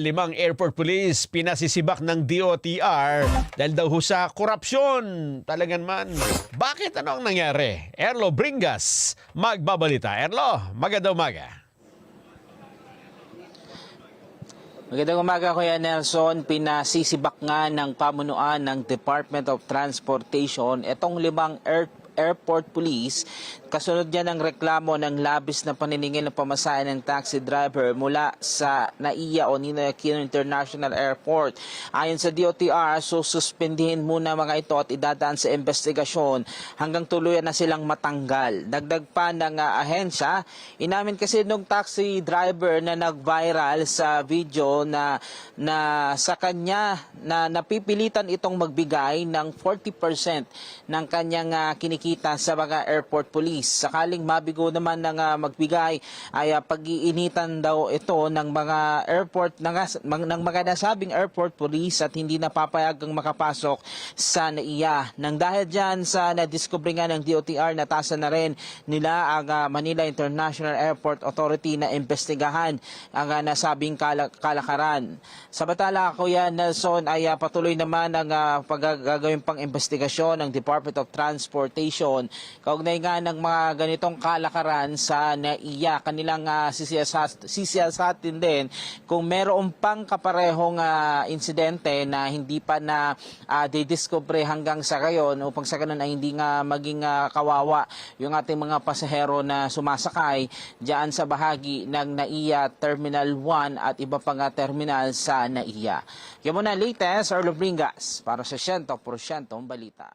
5 airport police pinasisibak ng DOTR dahil daw ho sa korupsyon. Talagan man. Bakit? Ano ang nangyari? Erlo Bringas, magbabalita. Erlo, magandang umaga. Magandang umaga, Kuya Nelson. Pinasisibak nga ng pamunuan ng Department of Transportation itong 5 airport police kasunod niya ng reklamo ng labis na paniningil ng pamasahe ng taxi driver mula sa NAIA o Ninoy Aquino International Airport. Ayon sa DOTR, suspindihin muna mga ito at idadaan sa investigasyon hanggang tuluyan na silang matanggal. Dagdag pa ng ahensya, inamin kasi nung taxi driver na nag-viral sa video na sa kanya na napipilitan itong magbigay ng 40% ng kanyang kinikita sa mga airport police. Sakaling mabigo naman ng magbigay ay pag-iinitan daw ito ng mga airport ng mga nasabing airport police at hindi napapayagang makapasok sa NAIA. Nang dahil dyan sa nadiskubre nga ng DOTR, natasan na rin nila ang Manila International Airport Authority na investigahan ang nasabing kalakaran. Sa batala, Kuya Nelson, ay patuloy naman ang paggagawin pang investigasyon ng Department of Transportation kaugnay nga ng mga ganitong kalakaran sa NAIA. Kanilang sisiyasatin din kung meron pang kaparehong insidente na hindi pa na didiscover hanggang sa ngayon upang sa ganun ay hindi nga maging kawawa yung ating mga pasahero na sumasakay diyan sa bahagi ng NAIA Terminal 1 at iba pang terminal sa NAIA. Yan muna latest, Erlo Bringas para sa 100% balita.